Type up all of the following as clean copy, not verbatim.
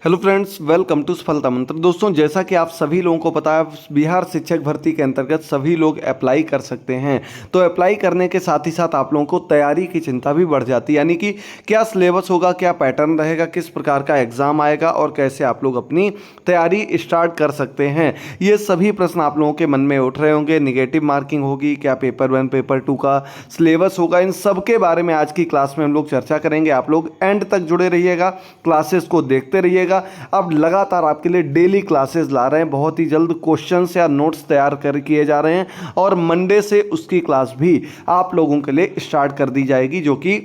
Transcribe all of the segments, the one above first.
Hello friends, welcome to सफलता मंत्र। दोस्तों, जैसा कि आप सभी लोगों को पता है, बिहार शिक्षक भर्ती के अंतर्गत सभी लोग अप्लाई कर सकते हैं। तो अप्लाई करने के साथ ही साथ आप लोगों को तैयारी की चिंता भी बढ़ जाती है, यानी कि क्या सिलेबस होगा, क्या पैटर्न रहेगा, किस प्रकार का एग्जाम आएगा और कैसे आप लोग अपनी तैयारी स्टार्ट कर सकते हैं। ये सभी प्रश्न आप लोगों के मन में उठ रहे होंगे। निगेटिव मार्किंग होगी, क्या पेपर 1 पेपर 2 का सिलेबस होगा, इन सब के बारे में आज की क्लास में हम लोग चर्चा करेंगे। आप लोग एंड तक जुड़े रहिएगा, क्लासेस को देखते रहिएगा। अब लगातार आपके लिए डेली क्लासेस ला रहे हैं। बहुत ही जल्द क्वेश्चंस या नोट्स तैयार कर किए जा रहे हैं और मंडे से उसकी क्लास भी आप लोगों के लिए स्टार्ट कर दी जाएगी, जो कि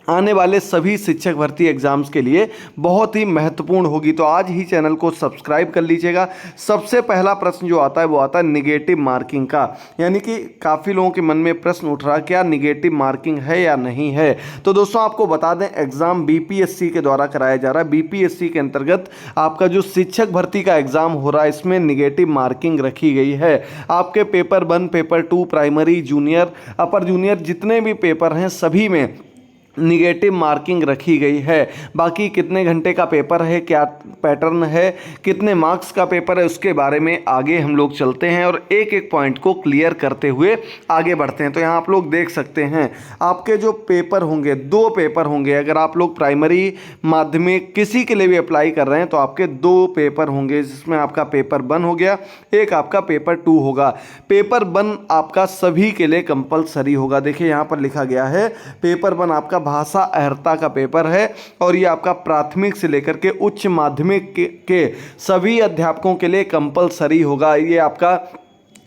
आने वाले सभी शिक्षक भर्ती एग्जाम्स के लिए बहुत ही महत्वपूर्ण होगी। तो आज ही चैनल को सब्सक्राइब कर लीजिएगा। सबसे पहला प्रश्न जो आता है वो आता है निगेटिव मार्किंग का, यानी कि काफ़ी लोगों के मन में प्रश्न उठ रहा है क्या निगेटिव मार्किंग है या नहीं है। तो दोस्तों, आपको बता दें, एग्जाम बीपीएससी के द्वारा कराया जा रहा है। बीपीएससी के अंतर्गत आपका जो शिक्षक भर्ती का एग्जाम हो रहा है, इसमें निगेटिव मार्किंग रखी गई है। आपके पेपर 1 पेपर 2 प्राइमरी जूनियर अपर जूनियर जितने भी पेपर हैं सभी में निगेटिव मार्किंग रखी गई है। बाकी कितने घंटे का पेपर है, क्या पैटर्न है, कितने मार्क्स का पेपर है, उसके बारे में आगे हम लोग चलते हैं और एक एक पॉइंट को क्लियर करते हुए आगे बढ़ते हैं। तो यहाँ आप लोग देख सकते हैं, आपके जो पेपर होंगे, 2 पेपर होंगे। अगर आप लोग प्राइमरी माध्यमिक किसी के लिए भी अप्लाई कर रहे हैं तो आपके 2 पेपर होंगे, जिसमें आपका पेपर 1 हो गया, एक आपका पेपर 2 होगा। पेपर 1 आपका सभी के लिए कंपलसरी होगा। देखिए यहाँ पर लिखा गया है, पेपर 1 आपका भाषा अहर्ता का पेपर है और ये आपका प्राथमिक से लेकर के उच्च माध्यमिक के सभी अध्यापकों के लिए कंपलसरी होगा। ये आपका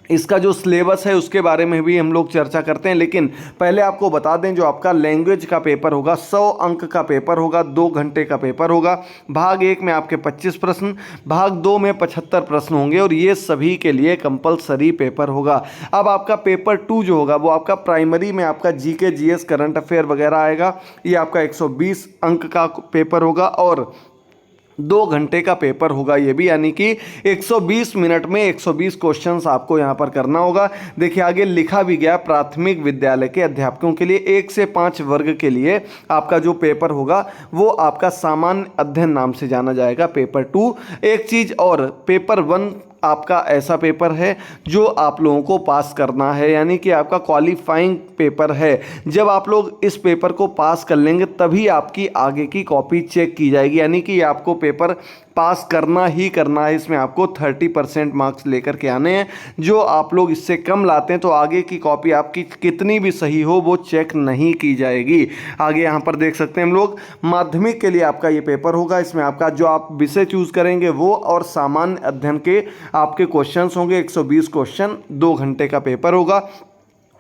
इसका जो सिलेबस है उसके बारे में भी हम लोग चर्चा करते हैं, लेकिन पहले आपको बता दें, जो आपका लैंग्वेज का पेपर होगा 100 अंक का पेपर होगा, 2 घंटे का पेपर होगा। भाग 1 में आपके 25 प्रश्न, भाग 2 में 75 प्रश्न होंगे और ये सभी के लिए कंपलसरी पेपर होगा। अब आपका पेपर 2 जो होगा वो आपका प्राइमरी में आपका जीके जीएस करंट अफेयर वगैरह आएगा। ये आपका 120 अंक का पेपर होगा और 2 घंटे का पेपर होगा ये भी, यानी कि 120 मिनट में 120 क्वेश्चंस आपको यहाँ पर करना होगा। देखिए आगे लिखा भी गया, प्राथमिक विद्यालय के अध्यापकों के लिए 1 से 5 वर्ग के लिए आपका जो पेपर होगा वो आपका सामान्य अध्ययन नाम से जाना जाएगा, पेपर 2। एक चीज़ और, पेपर 1 आपका ऐसा पेपर है जो आप लोगों को पास करना है, यानी कि आपका क्वालिफाइंग पेपर है। जब आप लोग इस पेपर को पास कर लेंगे तभी आपकी आगे की कॉपी चेक की जाएगी, यानी कि आपको पेपर पास करना ही करना है। इसमें आपको 30% मार्क्स लेकर के आने हैं। जो आप लोग इससे कम लाते हैं तो आगे की कॉपी आपकी कितनी भी सही हो वो चेक नहीं की जाएगी। आगे यहाँ पर देख सकते हैं हम लोग, माध्यमिक के लिए आपका ये पेपर होगा। इसमें आपका जो आप विषय चूज करेंगे वो और सामान्य अध्ययन के आपके क्वेश्चंस होंगे। 120 क्वेश्चन, 2 घंटे का पेपर होगा।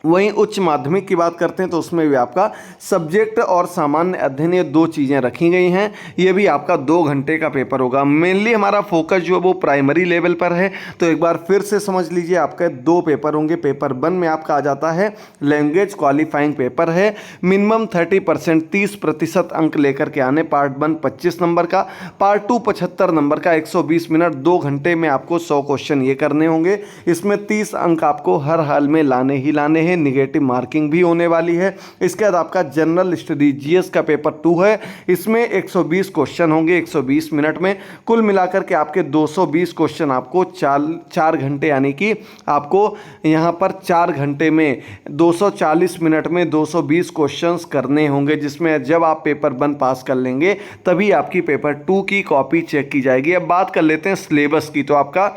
वहीं उच्च माध्यमिक की बात करते हैं तो उसमें भी आपका सब्जेक्ट और सामान्य अध्ययन, ये 2 चीज़ें रखी गई हैं। ये भी आपका 2 घंटे का पेपर होगा। मेनली हमारा फोकस जो है वो प्राइमरी लेवल पर है। तो एक बार फिर से समझ लीजिए, आपके 2 पेपर होंगे। पेपर 1 में आपका आ जाता है लैंग्वेज क्वालिफाइंग पेपर है, मिनिमम 30% 30% अंक लेकर के आने। पार्ट 1 25 नंबर का, पार्ट 2 75 नंबर का, 120 मिनट, 2 घंटे में आपको 100 क्वेश्चन ये करने होंगे। इसमें 30 अंक आपको हर हाल में लाने ही लाने हैं। निगेटिव मार्किंग भी होने वाली है। इसके बाद आपका जनरल स्टडी जीएस का पेपर 2 है। इसमें 120 क्वेश्चन होंगे 120 मिनट में। कुल मिलाकर के आपके 220 क्वेश्चन आपको 4 घंटे, यानी कि आपको यहाँ पर 4 घंटे में 240 मिनट में 220 क्वेश्चंस करने होंगे, जिसमें जब आप पेपर 1 पास कर लेंगे तभी आपकी पेपर 2 की कॉपी चेक की जाएगी। अब बात कर लेते हैं सिलेबस की। तो आपका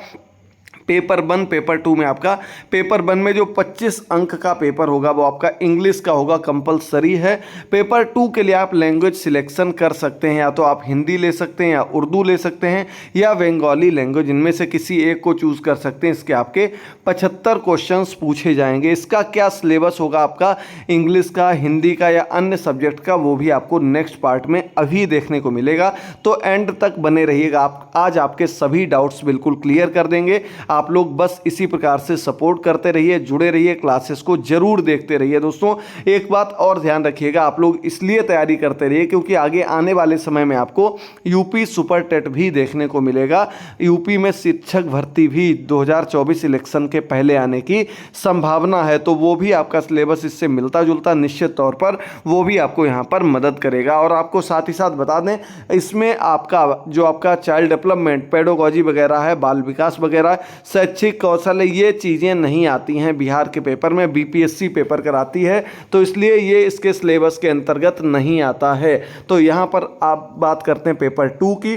पेपर 1 पेपर 2 में आपका पेपर 1 में जो 25 अंक का पेपर होगा वो आपका इंग्लिश का होगा, कंपलसरी है। पेपर 2 के लिए आप लैंग्वेज सिलेक्शन कर सकते हैं, या तो आप हिंदी ले सकते हैं या उर्दू ले सकते हैं या बंगाली लैंग्वेज, इनमें से किसी एक को चूज़ कर सकते हैं। इसके आपके 75 क्वेश्चंस पूछे जाएंगे। इसका क्या सिलेबस होगा आपका इंग्लिश का, हिंदी का या अन्य सब्जेक्ट का, वो भी आपको नेक्स्ट पार्ट में अभी देखने को मिलेगा। तो एंड तक बने रहिएगा, आप आज आपके सभी डाउट्स बिल्कुल क्लियर कर देंगे। आप लोग बस इसी प्रकार से सपोर्ट करते रहिए, जुड़े रहिए, क्लासेस को जरूर देखते रहिए। दोस्तों एक बात और ध्यान रखिएगा, आप लोग इसलिए तैयारी करते रहिए क्योंकि आगे आने वाले समय में आपको यूपी सुपर टेट भी देखने को मिलेगा। यूपी में शिक्षक भर्ती भी 2024 इलेक्शन के पहले आने की संभावना है, तो वो भी आपका सिलेबस इससे मिलता जुलता निश्चित तौर पर वो भी आपको यहाँ पर मदद करेगा। और आपको साथ ही साथ बता दें, इसमें आपका जो आपका चाइल्ड डेवलपमेंट, पेडोगॉजी वगैरह है, बाल विकास वगैरह, शैक्षिक कौशल, ये चीज़ें नहीं आती हैं बिहार के पेपर में, बीपीएससी पेपर कराती है, तो इसलिए ये इसके सिलेबस के अंतर्गत नहीं आता है। तो यहाँ पर आप बात करते हैं पेपर 2 की।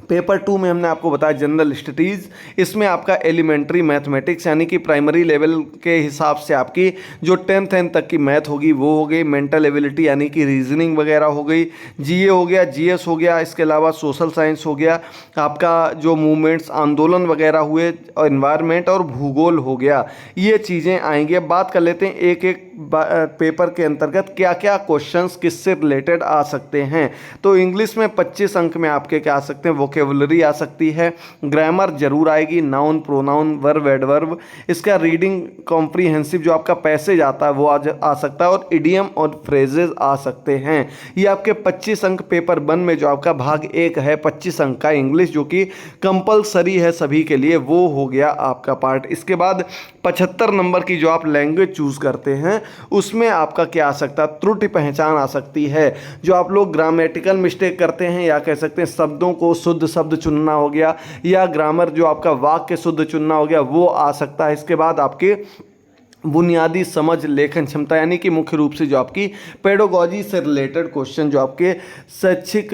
पेपर 2 में हमने आपको बताया जनरल स्टडीज़, इसमें आपका एलिमेंट्री मैथमेटिक्स यानी कि प्राइमरी लेवल के हिसाब से आपकी जो 10th तक की मैथ होगी वो हो गई, मेंटल एबिलिटी यानी कि रीजनिंग वगैरह हो गई, जीए हो गया, जीएस हो गया, इसके अलावा सोशल साइंस हो गया, आपका जो मूवमेंट्स आंदोलन वगैरह हुए, और एनवायरनमेंट और भूगोल हो गया, ये चीज़ें आएंगी। अब बात कर लेते हैं एक एक पेपर के अंतर्गत क्या क्या क्वेश्चंस किससे रिलेटेड आ सकते हैं। तो इंग्लिश में 25 अंक में आपके क्या आ सकते हैं, वोकेबुलरी आ सकती है, ग्रामर जरूर आएगी, नाउन, प्रोनाउन, वर्ब, एडवर्ब, इसका रीडिंग कॉम्प्रीहेंसिव जो आपका पैसेज आता है वो आ सकता है, और इडियम और फ्रेजेस आ सकते हैं। ये आपके 25 अंक पेपर 1 में जो आपका भाग 1 है 25 अंक का इंग्लिश, जो कि कंपलसरी है सभी के लिए, वो हो गया आपका पार्ट। इसके बाद 75 नंबर की जो आप लैंग्वेज चूज करते हैं उसमें आपका क्या आ सकता है, त्रुटि पहचान आ सकती है। जो आप लोग ग्रामेटिकल मिस्टेक करते हैं या कह सकते हैं शब्दों को शुद्ध शब्द चुनना हो गया, या ग्रामर जो आपका वाक्य शुद्ध चुनना हो गया, वो आ सकता है। इसके बाद आपके बुनियादी समझ, लेखन क्षमता यानी कि मुख्य रूप से जो आपकी पेडोगॉजी से रिलेटेड क्वेश्चन, जो आपके शैक्षिक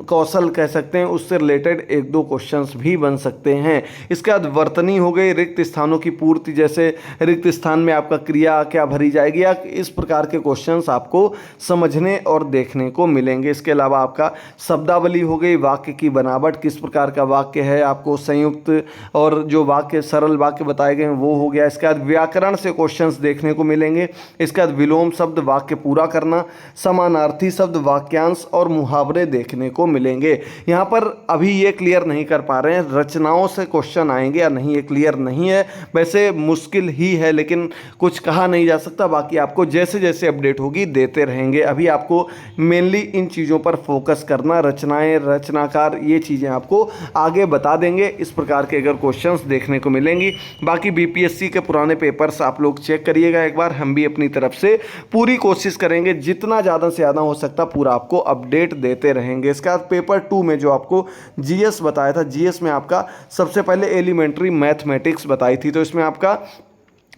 कौशल कह सकते हैं उससे रिलेटेड 1-2 क्वेश्चंस भी बन सकते हैं। इसके बाद वर्तनी हो गई, रिक्त स्थानों की पूर्ति, जैसे रिक्त स्थान में आपका क्रिया क्या भरी जाएगी, या इस प्रकार के क्वेश्चंस आपको समझने और देखने को मिलेंगे। इसके अलावा आपका शब्दावली हो गई, वाक्य की बनावट, किस प्रकार का वाक्य है, आपको संयुक्त और जो वाक्य सरल वाक्य बताए गए हैं वो हो गया। इसके बाद व्याकरण से क्वेश्चंस देखने को मिलेंगे। इसके बाद विलोम शब्द, वाक्य पूरा करना, समानार्थी शब्द, वाक्यांश और मुहावरे देखने को मिलेंगे। यहाँ पर अभी ये क्लियर नहीं कर पा रहे हैं रचनाओं से क्वेश्चन आएंगे या नहीं, ये क्लियर नहीं है। वैसे मुश्किल ही है लेकिन कुछ कहा नहीं जा सकता, बाकी आपको जैसे जैसे अपडेट होगी देते रहेंगे। अभी आपको मेनली इन चीज़ों पर फोकस करना, रचनाएं, रचनाकार, ये चीज़ें आपको आगे बता देंगे। इस प्रकार के अगर क्वेश्चंस देखने को मिलेंगी। बाकी बीपीएससी के पुराने पेपर आप लोग चेक करिएगा एक बार, हम भी अपनी तरफ से पूरी कोशिश करेंगे, जितना ज़्यादा से ज़्यादा हो सकता पूरा आपको अपडेट देते रहेंगे। इसके बाद पेपर 2 में जो आपको जीएस बताया था, जीएस में आपका सबसे पहले एलिमेंट्री मैथमेटिक्स बताई थी, तो इसमें आपका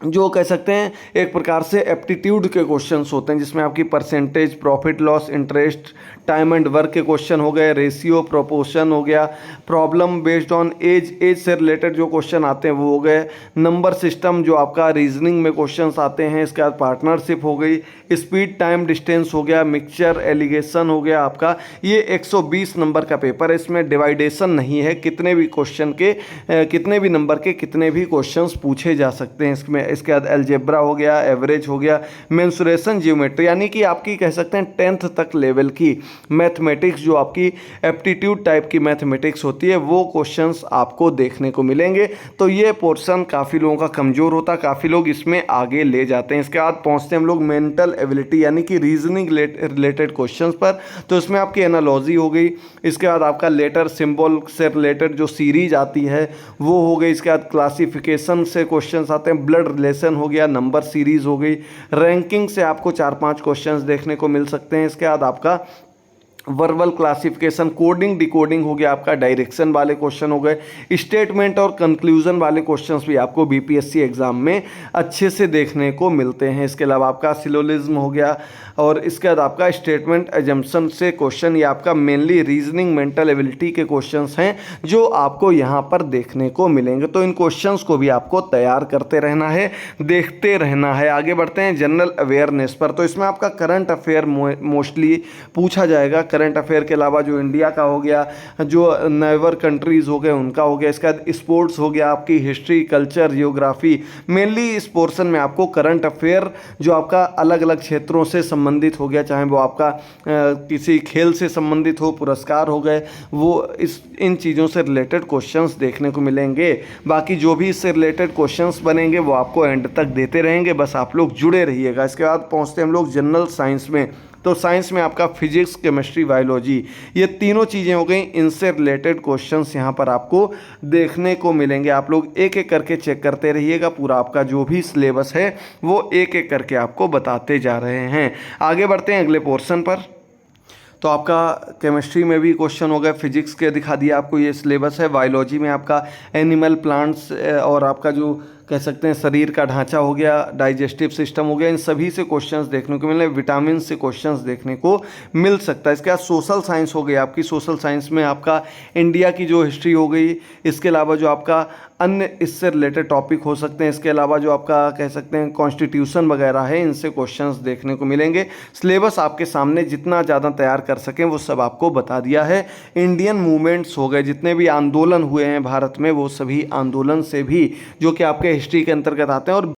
जो कह सकते हैं एक प्रकार से एप्टीट्यूड के क्वेश्चंस होते हैं, जिसमें आपकी percentage, profit loss, interest, time and work के क्वेश्चन हो गए, रेशियो, प्रोपोर्शन हो गया, problem based on age, age से रिलेटेड जो क्वेश्चन आते हैं वो हो गए, नंबर सिस्टम जो आपका रीजनिंग में क्वेश्चंस आते हैं। इसके बाद पार्टनरशिप हो गई, स्पीड, टाइम, डिस्टेंस हो गया, मिक्सचर, एलिगेशन हो गया आपका। ये 120 नंबर का पेपर है, इसमें डिवाइडेशन नहीं है, कितने भी क्वेश्चन के कितने भी नंबर के कितने भी क्वेश्चंस पूछे जा सकते हैं इसमें। इसके बाद अलजेब्रा हो गया, एवरेज हो गया, मेंसुरेशन, ज्योमेट्री, यानी कि आपकी कह सकते हैं 10th तक लेवल की मैथमेटिक्स, जो आपकी एप्टीट्यूड टाइप की मैथमेटिक्स होती है, वो क्वेश्चंस आपको देखने को मिलेंगे। तो ये पोर्शन काफ़ी लोगों का कमज़ोर होता है, काफ़ी लोग इसमें आगे ले जाते हैं। इसके बाद पहुँचते हैं हम लोग मेंटल एबिलिटी यानी कि रीजनिंग रिलेटेड क्वेश्चंस पर। तो इसमें आपकी एनालॉजी हो गई, इसके बाद आपका लेटर सिंबल से रिलेटेड जो सीरीज आती है वो हो गई। इसके बाद क्लासिफिकेशन से क्वेश्चंस आते हैं, ब्लड रिलेशन हो गया, नंबर सीरीज हो गई, रैंकिंग से आपको 4-5 क्वेश्चंस देखने को मिल सकते हैं। इसके बाद आपका वर्बल क्लासिफिकेशन, कोडिंग, डिकोडिंग हो गया, आपका डायरेक्शन वाले क्वेश्चन हो गए, स्टेटमेंट और कंक्लूजन वाले क्वेश्चंस भी आपको बीपीएससी एग्जाम में अच्छे से देखने को मिलते हैं। इसके अलावा आपका सिलोजिज्म हो गया, और इसके बाद आपका स्टेटमेंट एजम्पशन से क्वेश्चन, ये आपका मेनली रीजनिंग, मेंटल एबिलिटी के क्वेश्चंस हैं जो आपको यहाँ पर देखने को मिलेंगे। तो इन क्वेश्चंस को भी आपको तैयार करते रहना है, देखते रहना है। आगे बढ़ते हैं जनरल अवेयरनेस पर। तो इसमें आपका करंट अफेयर मोस्टली पूछा जाएगा, करंट अफेयर के अलावा जो इंडिया का हो गया, जो नेबर कंट्रीज़ हो गए उनका हो गया, इसके बाद स्पोर्ट्स हो गया, आपकी हिस्ट्री, कल्चर, जियोग्राफी। मेनली इस पोर्शन में आपको करंट अफेयर जो आपका अलग अलग क्षेत्रों से संबंधित हो गया, चाहे वो आपका किसी खेल से संबंधित हो, पुरस्कार हो गए, वो इन चीज़ों से रिलेटेड क्वेश्चंस देखने को मिलेंगे। बाकी जो भी इससे रिलेटेड क्वेश्चंस बनेंगे वो आपको एंड तक देते रहेंगे, बस आप लोग जुड़े रहिएगा। इसके बाद पहुंचते हैं हम लोग जनरल साइंस में। तो साइंस में आपका फिजिक्स, केमिस्ट्री, बायोलॉजी, ये तीनों चीज़ें हो गई। इनसे रिलेटेड क्वेश्चंस यहाँ पर आपको देखने को मिलेंगे। आप लोग एक एक करके चेक करते रहिएगा, पूरा आपका जो भी सिलेबस है वो एक एक करके आपको बताते जा रहे हैं। आगे बढ़ते हैं अगले पोर्शन पर। तो आपका केमिस्ट्री में भी क्वेश्चन हो गए, फिजिक्स के दिखा दिया आपको ये सिलेबस है। बायोलॉजी में आपका एनिमल, प्लांट्स और आपका जो कह सकते हैं शरीर का ढांचा हो गया, डाइजेस्टिव सिस्टम हो गया, इन सभी से क्वेश्चंस देखने को मिले। विटामिन से क्वेश्चंस देखने को मिल सकता है। इसके बाद सोशल साइंस हो गई आपकी। सोशल साइंस में आपका इंडिया की जो हिस्ट्री हो गई, इसके अलावा जो आपका अन्य इससे रिलेटेड टॉपिक हो सकते हैं। इसके अलावा जो आपका कह सकते हैं कॉन्स्टिट्यूशन वगैरह है, इनसे क्वेश्चंस देखने को मिलेंगे। सिलेबस आपके सामने जितना ज़्यादा तैयार कर सकें वो सब आपको बता दिया है। इंडियन मूवमेंट्स हो गए, जितने भी आंदोलन हुए हैं भारत में, वो सभी आंदोलन से भी जो कि आपके हिस्ट्री के अंतर्गत आते हैं। और